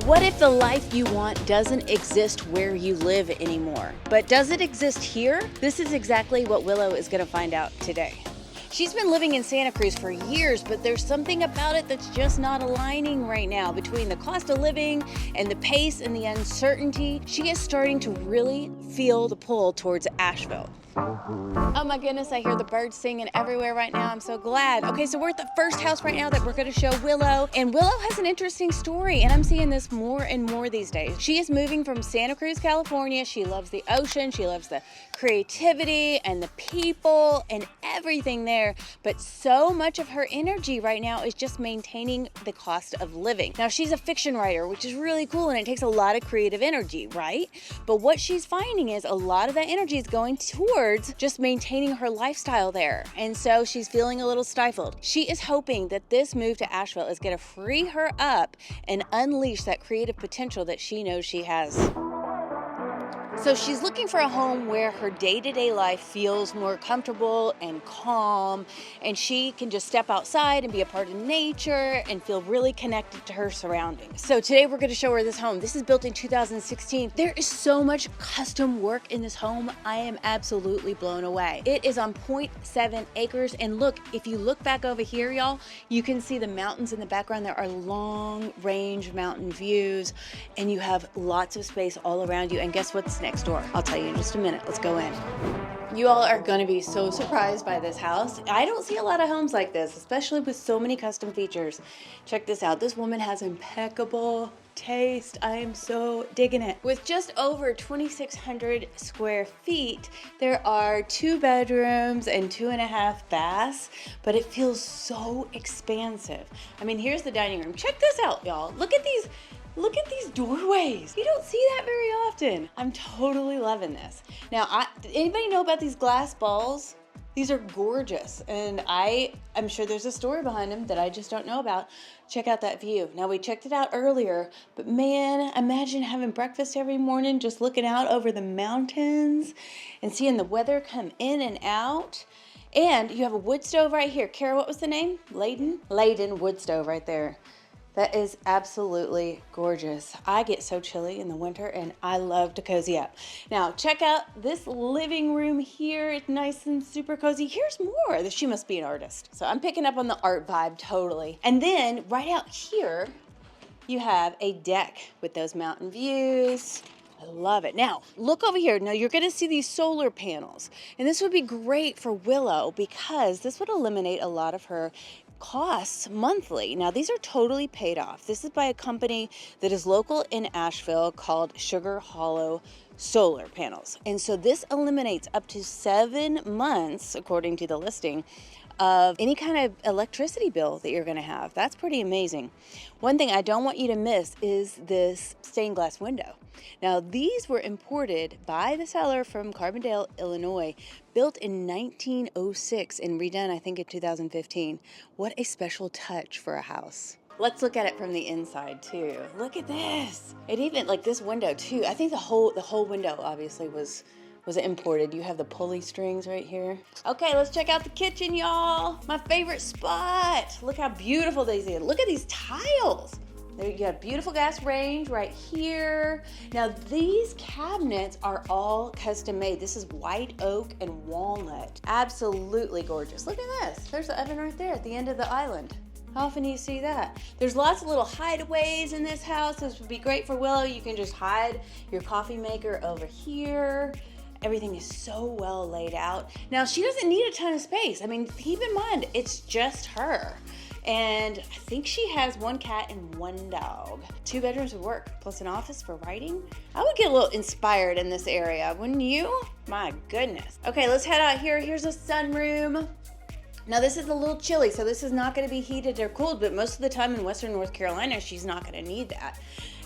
What if the life you want doesn't exist where you live anymore? But does it exist here? This is exactly what Willow is going to find out today. She's been living in Santa Cruz for years, but there's something about it that's just not aligning right now between the cost of living and the pace and the uncertainty. She is starting to really feel the pull towards Asheville. Oh my goodness, I hear the birds singing everywhere right now. I'm so glad. Okay, so we're at the first house right now that we're gonna show Willow. And Willow has an interesting story, and I'm seeing this more and more these days. She is moving from Santa Cruz, California. She loves the ocean. She loves the creativity and the people and everything there. But so much of her energy right now is just maintaining the cost of living. Now, she's a fiction writer, which is really cool, and it takes a lot of creative energy, right? But what she's finding is a lot of that energy is going towards just maintaining her lifestyle there. And so she's feeling a little stifled. She is hoping that this move to Asheville is going to free her up and unleash that creative potential that she knows she has. So she's looking for a home where her day-to-day life feels more comfortable and calm, and she can just step outside and be a part of nature and feel really connected to her surroundings. So today we're going to show her this home. This is built in 2016. There is so much custom work in this home. I am absolutely blown away. It is on 0.7 acres, and look, if you look back over here, y'all, you can see the mountains in the background. There are long-range mountain views, and you have lots of space all around you. And guess what's next door? I'll tell you in just a minute. Let's go in. You all are going to be so surprised by this house. I don't see a lot of homes like this, especially with so many custom features. Check this out. This woman has impeccable taste. I am so digging it. With just over 2,600 square feet, there are 2 bedrooms and 2.5 baths, but it feels so expansive. I mean, here's the dining room. Check this out, y'all. Look at these doorways. You don't see that very often. I'm totally loving this. Now, anybody know about these glass balls? These are gorgeous, and I'm sure there's a story behind them that I just don't know about. Check out that view. Now, we checked it out earlier, but man, imagine having breakfast every morning just looking out over the mountains and seeing the weather come in and out. And you have a wood stove right here. Kara, what was the name? Layden wood stove right there. That is absolutely gorgeous. I get so chilly in the winter, and I love to cozy up. Now, check out this living room here. It's nice and super cozy. Here's more. She must be an artist. So I'm picking up on the art vibe totally. And then right out here, you have a deck with those mountain views. I love it. Now, look over here. Now, you're going to see these solar panels. And this would be great for Willow because this would eliminate a lot of her costs monthly. Now, these are totally paid off. This is by a company that is local in Asheville called Sugar Hollow Solar Panels. And so this eliminates up to 7 months, according to the listing, of any kind of electricity bill that you're going to have. That's pretty amazing. One thing I don't want you to miss is this stained glass window. Now, these were imported by the seller from Carbondale, Illinois, built in 1906 and redone, I think, in 2015. What a special touch for a house. Let's look at it from the inside too. Look at this. It even, like this window too. I think the whole window obviously was imported. You have the pulley strings right here. Okay, let's check out the kitchen, y'all. My favorite spot. Look how beautiful these are. Look at these tiles. There you have beautiful gas range right here. Now these cabinets are all custom made. This is white oak and walnut. Absolutely gorgeous. Look at this. There's the oven right there at the end of the island. How often do you see that? There's lots of little hideaways in this house. This would be great for Willow. You can just hide your coffee maker over here. Everything is so well laid out. Now, she doesn't need a ton of space. I mean, keep in mind, it's just her. And I think she has 1 cat and 1 dog. 2 bedrooms would work, plus an office for writing. I would get a little inspired in this area, wouldn't you? My goodness. Okay, let's head out here. Here's a sunroom. Now, this is a little chilly, so this is not gonna be heated or cooled, but most of the time in Western North Carolina, she's not gonna need that.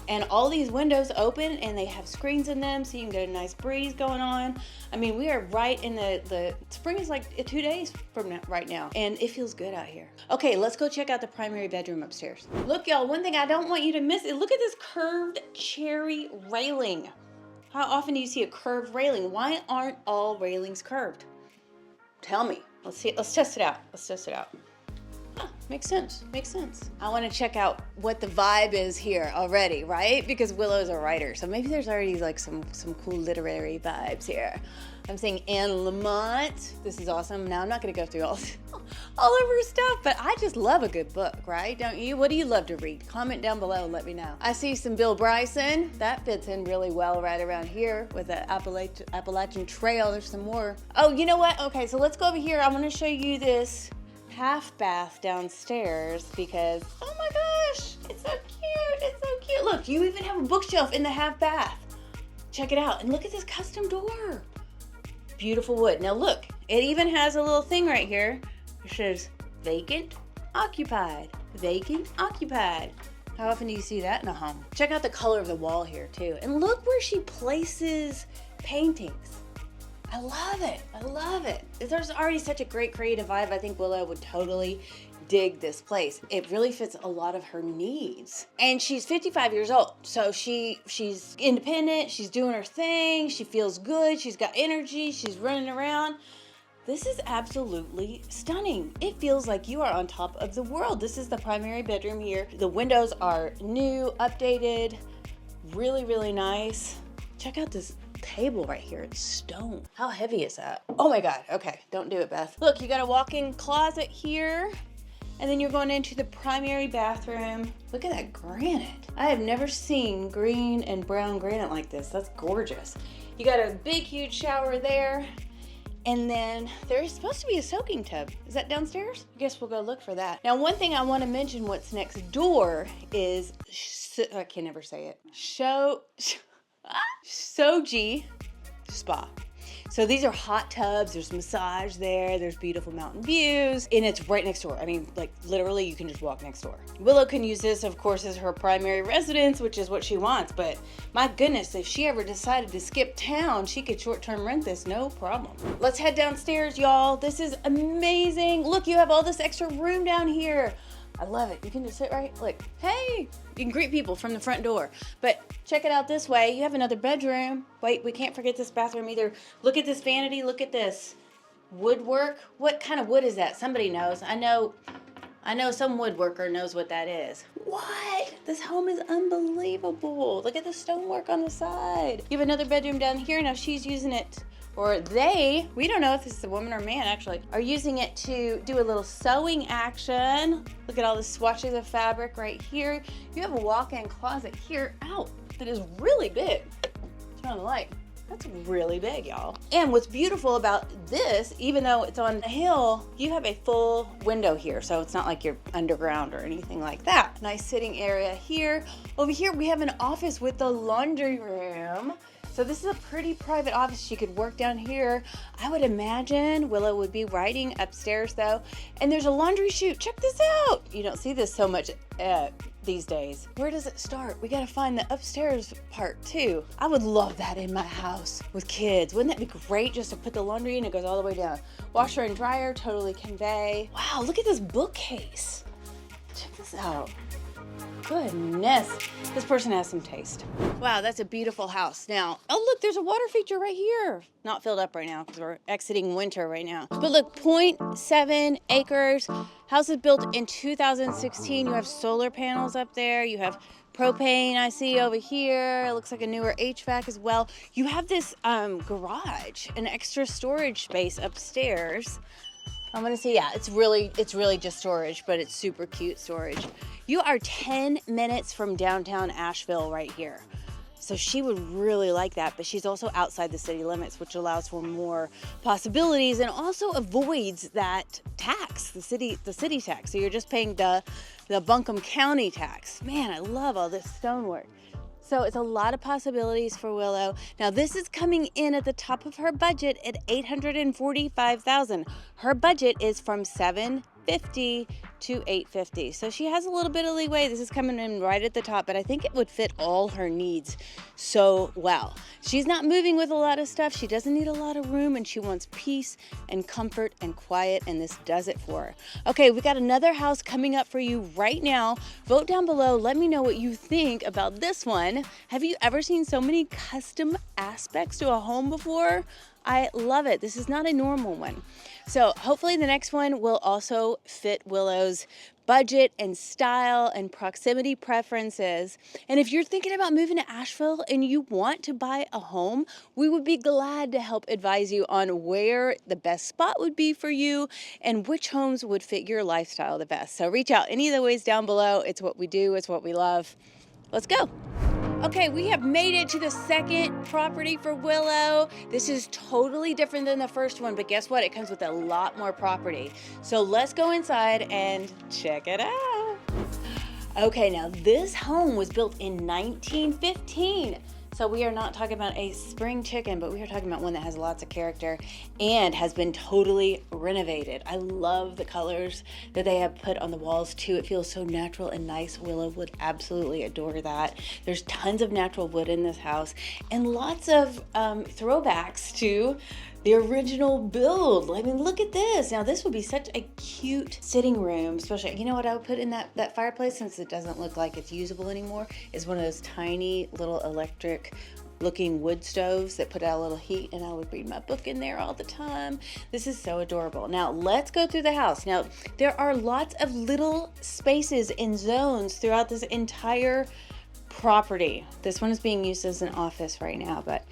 And all these windows open and they have screens in them so you can get a nice breeze going on. I mean, we are right in the spring is like 2 days from now, right now, and it feels good out here. Okay, let's go check out the primary bedroom upstairs. Look, y'all, one thing I don't want you to miss is look at this curved cherry railing. How often do you see a curved railing? Why aren't all railings curved? Tell me. Let's see. Let's test it out. Makes sense, makes sense. I want to check out what the vibe is here already, right? Because Willow's a writer, so maybe there's already like some cool literary vibes here. I'm saying Anne Lamott. This is awesome. Now I'm not gonna go through all of her stuff, but I just love a good book, right? Don't you? What do you love to read? Comment down below and let me know. I see some Bill Bryson. That fits in really well right around here with the Appalachian Trail. There's some more. Oh, you know what? Okay, so let's go over here. I want to show you this half bath downstairs because, oh my gosh, it's so cute. It's so cute. Look, you even have a bookshelf in the half bath. Check it out. And look at this custom door. Beautiful wood. Now look, it even has a little thing right here. It says vacant, occupied, vacant, occupied. How often do you see that in a home? Check out the color of the wall here too. And look where she places paintings. I love it. I love it. There's already such a great creative vibe. I think Willow would totally dig this place. It really fits a lot of her needs. And she's 55 years old. So she's independent. She's doing her thing. She feels good. She's got energy. She's running around. This is absolutely stunning. It feels like you are on top of the world. This is the primary bedroom here. The windows are new, updated, really, really nice. Check out this table right here. It's stone. How heavy is that? Oh my God. Okay, don't do it, Beth. Look, you got a walk-in closet here, and then you're going into the primary bathroom. Look at that granite. I have never seen green and brown granite like this. That's gorgeous. You got a big, huge shower there, and then there's supposed to be a soaking tub. Is that downstairs? I guess we'll go look for that. Now, one thing I want to mention what's next door is, I can never say it, Soji Spa. So these are hot tubs, there's massage there, there's beautiful mountain views, and it's right next door. I mean, like literally you can just walk next door. Willow can use this, of course, as her primary residence, which is what she wants, but my goodness, if she ever decided to skip town, she could short-term rent this, no problem. Let's head downstairs, y'all. This is amazing. Look, you have all this extra room down here. I love it. You can just sit right, like, hey, you can greet people from the front door. But check it out this way. You have another bedroom. Wait, we can't forget this bathroom either. Look at this vanity. Look at this woodwork. What kind of wood is that? Somebody knows. I know some woodworker knows what that is. What? This home is unbelievable. Look at the stonework on the side. You have another bedroom down here. Now she's using it, or they, we don't know if this is a woman or man actually, are using it to do a little sewing action. Look at all the swatches of fabric right here. You have a walk-in closet here, ow, that is really big. Turn on the light. That's really big, y'all. And what's beautiful about this, even though it's on a hill, you have a full window here, so it's not like you're underground or anything like that. Nice sitting area here. Over here, we have an office with the laundry room. So this is a pretty private office. She could work down here. I would imagine Willow would be writing upstairs though. And there's a laundry chute. Check this out. You don't see this so much these days. Where does it start? We gotta find the upstairs part too. I would love that in my house with kids. Wouldn't that be great just to put the laundry in? It goes all the way down. Washer and dryer, totally convey. Wow, look at this bookcase. Check this out. Goodness, this person has some taste. Wow, that's a beautiful house. Now, oh look, there's a water feature right here. Not filled up right now because we're exiting winter right now. But look, 0.7 acres. House is built in 2016. You have solar panels up there. You have propane I see over here. It looks like a newer HVAC as well. You have this garage, an extra storage space upstairs. I'm gonna say, yeah, it's really just storage, but it's super cute storage. You are 10 minutes from downtown Asheville right here. So she would really like that, but she's also outside the city limits, which allows for more possibilities and also avoids that tax, the city tax. So you're just paying the Buncombe County tax. Man, I love all this stonework. So it's a lot of possibilities for Willow. Now this is coming in at the top of her budget at $845,000. Her budget is from $750,000 to $850,000. So she has a little bit of leeway. This is coming in right at the top, but I think it would fit all her needs so well. She's not moving with a lot of stuff. She doesn't need a lot of room, and she wants peace and comfort and quiet, and this does it for her. Okay, we got another house coming up for you right now. Vote down below. Let me know what you think about this one. Have you ever seen so many custom aspects to a home before? I love it. This is not a normal one. So hopefully the next one will also fit Willow's budget and style and proximity preferences. And if you're thinking about moving to Asheville and you want to buy a home, we would be glad to help advise you on where the best spot would be for you and which homes would fit your lifestyle the best. So reach out any of the ways down below. It's what we do. It's what we love. Let's go. Okay, we have made it to the second property for Willow. This is totally different than the first one, but guess what? It comes with a lot more property. So let's go inside and check it out. Okay, now this home was built in 1915. So we are not talking about a spring chicken, but we are talking about one that has lots of character and has been totally renovated. I love the colors that they have put on the walls too. It feels so natural and nice. Willow would absolutely adore that. There's tons of natural wood in this house and lots of throwbacks to the original build. I mean, look at this. Now, this would be such a cute sitting room, especially, you know what I would put in that fireplace, since it doesn't look like it's usable anymore, is one of those tiny little electric looking wood stoves that put out a little heat, and I would read my book in there all the time. This is so adorable. Now, let's go through the house. Now, there are lots of little spaces and zones throughout this entire property. This one is being used as an office right now, but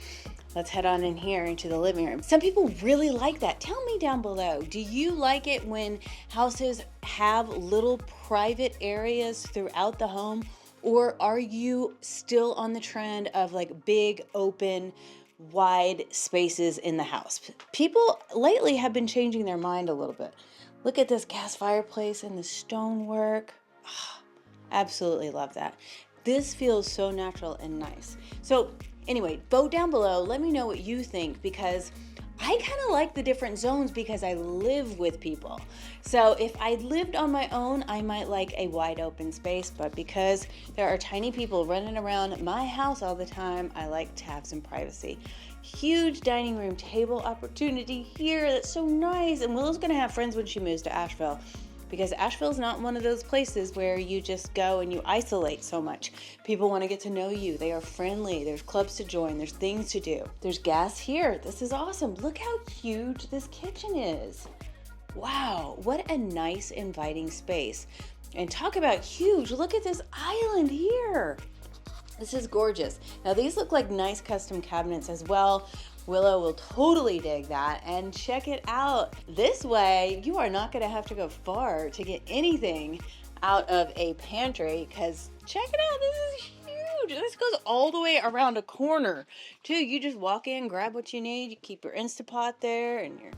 let's head on in here into the living room. Some people really like that. Tell me down below, do you like it when houses have little private areas throughout the home? Or are you still on the trend of like big, open, wide spaces in the house? People lately have been changing their mind a little bit. Look at this gas fireplace and the stonework. Oh, absolutely love that. This feels so natural and nice. So anyway, vote down below. Let me know what you think, because I kind of like the different zones because I live with people. So if I lived on my own, I might like a wide open space, but because there are tiny people running around my house all the time, I like to have some privacy. Huge dining room table opportunity here. That's so nice. And Willow's gonna have friends when she moves to Asheville, because Asheville's not one of those places where you just go and you isolate so much. People want to get to know you. They are friendly. There's clubs to join. There's things to do. There's gas here. This is awesome. Look how huge this kitchen is. Wow, what a nice, inviting space. And talk about huge. Look at this island here. This is gorgeous. Now, these look like nice custom cabinets as well. Willow will totally dig that, and check it out. This way, you are not gonna have to go far to get anything out of a pantry, because check it out, this is huge. This goes all the way around a corner too. You just walk in, grab what you need. You keep your Instapot there and your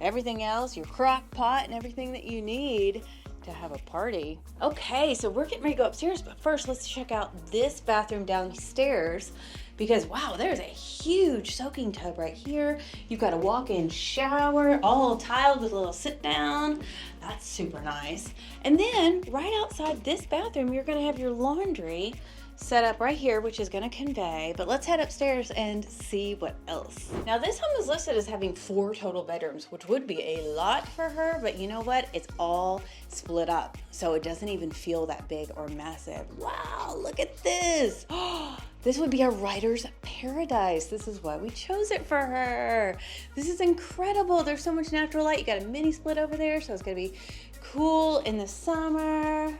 everything else, your crock pot and everything that you need to have a party. Okay, so we're getting ready to go upstairs, but first let's check out this bathroom downstairs, because wow, there's a huge soaking tub right here. You've got a walk-in shower, all tiled with a little sit down. That's super nice. And then right outside this bathroom, you're gonna have your laundry set up right here, which is gonna convey, but let's head upstairs and see what else. Now, this home is listed as having 4 total bedrooms, which would be a lot for her, but you know what? It's all split up, so it doesn't even feel that big or massive. Wow, look at this. This would be a writer's paradise. This is why we chose it for her. This is incredible. There's so much natural light. You got a mini split over there, so it's gonna be cool in the summer.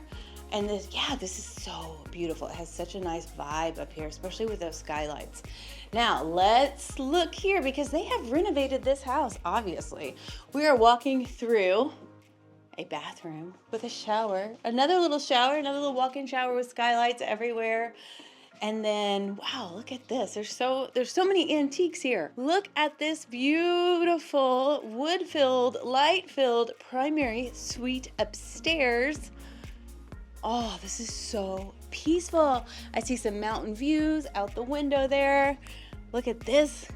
And this, yeah, this is so beautiful. It has such a nice vibe up here, especially with those skylights. Now, let's look here, because they have renovated this house, obviously. We are walking through a bathroom with a shower, another little walk-in shower with skylights everywhere. And then, wow, look at this. There's so many antiques here. Look at this beautiful wood-filled, light-filled primary suite upstairs. Oh, this is so peaceful. I see some mountain views out the window there. Look at this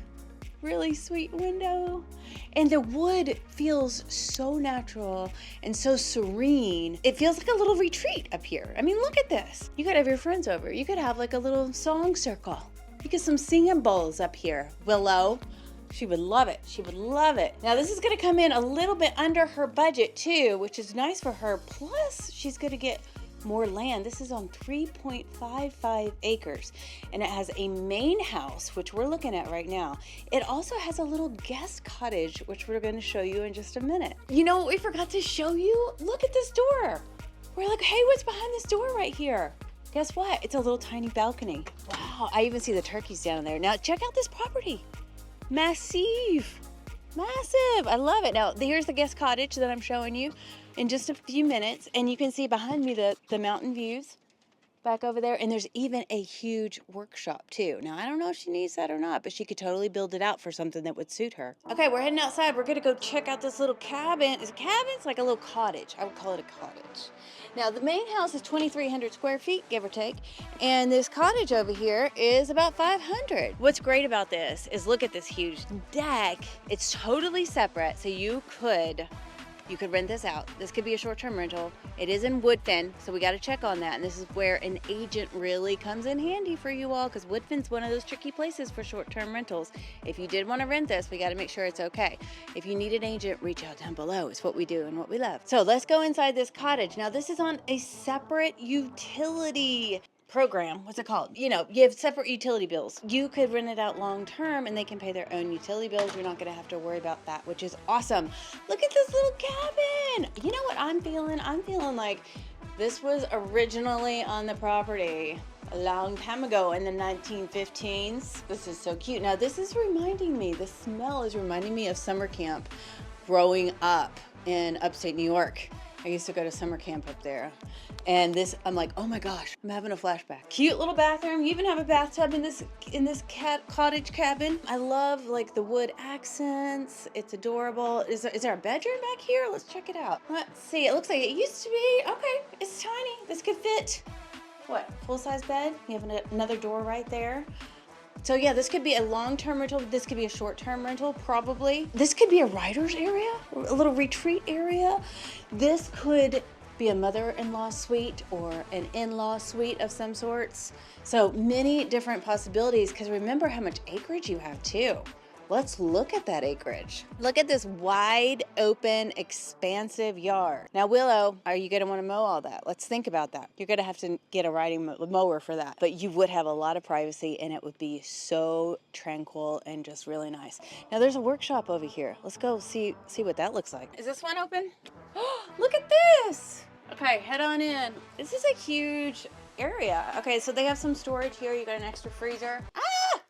really sweet window. And the wood feels so natural and so serene. It feels like a little retreat up here. I mean, look at this. You could have your friends over. You could have like a little song circle. You get some singing bowls up here. Willow, she would love it. She would love it. Now, this is gonna come in a little bit under her budget too, which is nice for her. Plus, she's gonna get more land. This is on 3.55 acres, and it has a main house, which we're looking at right now. It also has a little guest cottage, which we're going to show you in just a minute. You know what we forgot to show you? Look at this door. We're like, hey, what's behind this door right here? Guess what? It's a little tiny balcony. Wow, I even see the turkeys down there. Now check out this property. Massive. Massive. I love it. Now here's the guest cottage that I'm showing you in just a few minutes, and you can see behind me the mountain views back over there, and there's even a huge workshop too. Now I don't know if she needs that or not, but she could totally build it out for something that would suit her. Okay, we're heading outside. We're gonna go check out this little cabin. Is it a cabin? It's like a little cottage. I would call it a cottage. Now the main house is 2,300 square feet, give or take, and this cottage over here is about 500. What's great about this is look at this huge deck. It's totally separate, so you could rent this out. This could be a short-term rental. It is in Woodfin, so we got to check on that. And this is where an agent really comes in handy for you all, because Woodfin's one of those tricky places for short-term rentals. If you did want to rent this, we got to make sure it's okay. If you need an agent, reach out down below. It's what we do and what we love. So let's go inside this cottage. Now this is on a separate utility program. What's it called? You know, you have separate utility bills. You could rent it out long term and they can pay their own utility bills. You're not going to have to worry about that, which is awesome. Look at this little cabin. You know what I'm feeling? I'm feeling like this was originally on the property a long time ago in the 1915s. This is so cute. Now this is reminding me, the smell is reminding me of summer camp growing up in upstate New York. I used to go to summer camp up there. And this, I'm like, oh my gosh, I'm having a flashback. Cute little bathroom. You even have a bathtub in this cottage cabin. I love like the wood accents. It's adorable. Is there a bedroom back here? Let's check it out. Let's see. It looks like it used to be. Okay, it's tiny. This could fit, what, full-size bed? You have another door right there. So yeah, this could be a long-term rental. This could be a short-term rental, probably. This could be a writer's area, a little retreat area. This could be a mother-in-law suite or an in-law suite of some sorts. So many different possibilities, because remember how much acreage you have too. Let's look at that acreage. Look at this wide open, expansive yard. Now, Willow, are you gonna wanna mow all that? Let's think about that. You're gonna have to get a riding mower for that, but you would have a lot of privacy and it would be so tranquil and just really nice. Now there's a workshop over here. Let's go see what that looks like. Is this one open? Oh, look at this. Okay, head on in. This is a huge area. Okay, so they have some storage here. You got an extra freezer.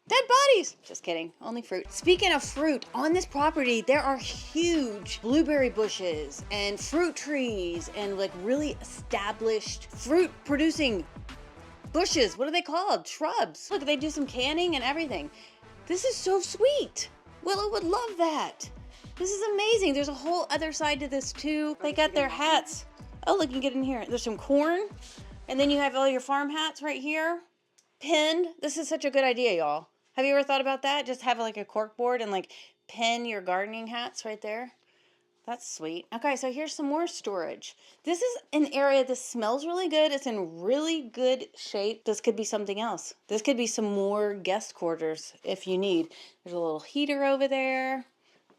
Dead bodies. Just kidding, only fruit. Speaking of fruit, on this property, there are huge blueberry bushes and fruit trees and like really established fruit producing bushes. What are they called? Shrubs. Look, they do some canning and everything. This is so sweet. Willow would love that. This is amazing. There's a whole other side to this too. They got their hats. Oh, look, you can get in here. There's some corn. And then you have all your farm hats right here. Pinned. This is such a good idea, y'all. Have you ever thought about that? Just have like a cork board and like pin your gardening hats right there. That's sweet. Okay, so here's some more storage. This is an area that smells really good. It's in really good shape. This could be something else. This could be some more guest quarters if you need. There's a little heater over there.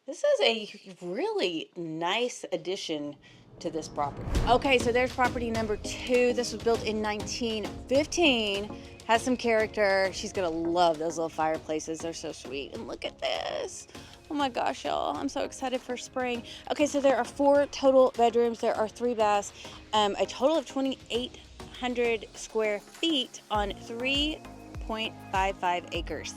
This is a really nice addition to this property. Okay, so there's property number 2. This was built in 1915. Has some character. She's gonna love those little fireplaces. They're so sweet. And look at this. Oh my gosh, y'all. I'm so excited for spring. Okay, so there are 4 total bedrooms. There are 3 baths. A total of 2,800 square feet on 3.55 acres.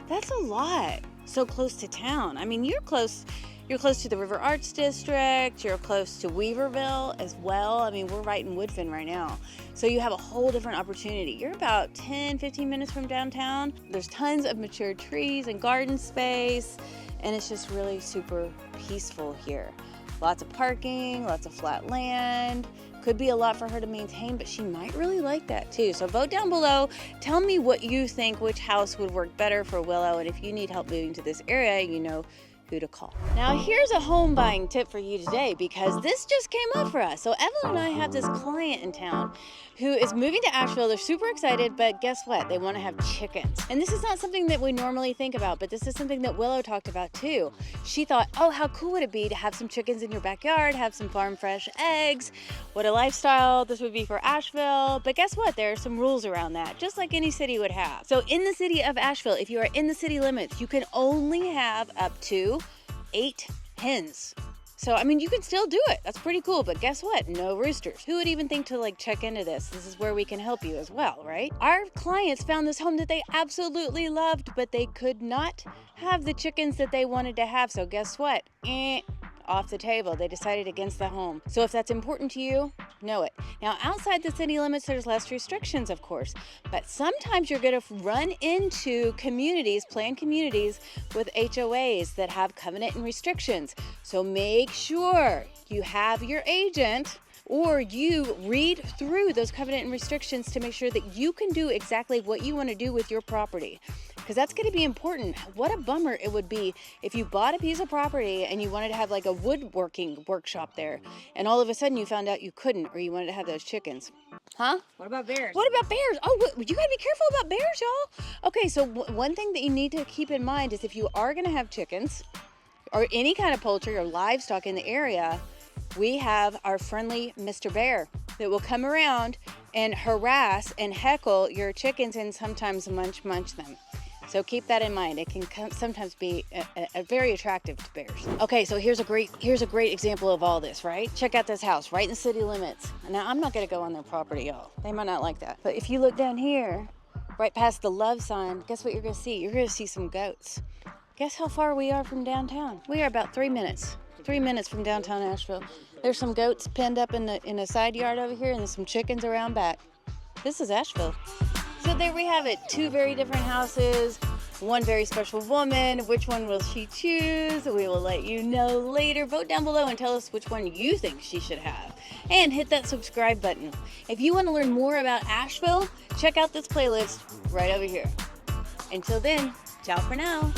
That's a lot. So close to town. I mean, you're close to the River Arts District, you're close to Weaverville as well. I mean, we're right in Woodfin right now. So you have a whole different opportunity. You're about 10, 15 minutes from downtown. There's tons of mature trees and garden space, and it's just really super peaceful here. Lots of parking, lots of flat land. Could be a lot for her to maintain, but she might really like that too. So vote down below. Tell me what you think, which house would work better for Willow, and if you need help moving to this area, you know who to call. Now here's a home buying tip for you today, because this just came up for us. So Evelyn and I have this client in town who is moving to Asheville. They're super excited, but guess what? They want to have chickens. And this is not something that we normally think about, but this is something that Willow talked about too. She thought, oh, how cool would it be to have some chickens in your backyard, have some farm fresh eggs. What a lifestyle this would be for Asheville. But guess what? There are some rules around that, just like any city would have. So in the city of Asheville, if you are in the city limits, you can only have up to 8 hens. So, I mean, you can still do it. That's pretty cool. But guess what? No roosters. Who would even think to like check into this? This is where we can help you as well, right? Our clients found this home that they absolutely loved, but they could not have the chickens that they wanted to have. So guess what? Off the table. They decided against the home. So if that's important to you, know it. Now, outside the city limits, there's less restrictions, of course, but sometimes you're going to run into communities, planned communities with HOAs that have covenant and restrictions. So make sure you have your agent or you read through those covenant and restrictions to make sure that you can do exactly what you want to do with your property. Because that's going to be important. What a bummer it would be if you bought a piece of property and you wanted to have like a woodworking workshop there, and all of a sudden you found out you couldn't, or you wanted to have those chickens. Huh? What about bears? What about bears? Oh, you got to be careful about bears, y'all. Okay, so one thing that you need to keep in mind is if you are going to have chickens or any kind of poultry or livestock in the area, we have our friendly Mr. Bear that will come around and harass and heckle your chickens and sometimes munch them. So keep that in mind. It can sometimes be very attractive to bears. Okay, so here's a great example of all this, right? Check out this house right in the city limits. Now, I'm not gonna go on their property, y'all. They might not like that. But if you look down here, right past the love sign, guess what you're gonna see? You're gonna see some goats. Guess how far we are from downtown? We are about 3 minutes. 3 minutes from downtown Asheville. There's some goats penned up in a side yard over here, and there's some chickens around back. This is Asheville. So there we have it, 2 very different houses, 1 very special woman. Which one will she choose? We will let you know later. Vote down below and tell us which one you think she should have. And hit that subscribe button. If you want to learn more about Asheville, check out this playlist right over here. Until then, ciao for now.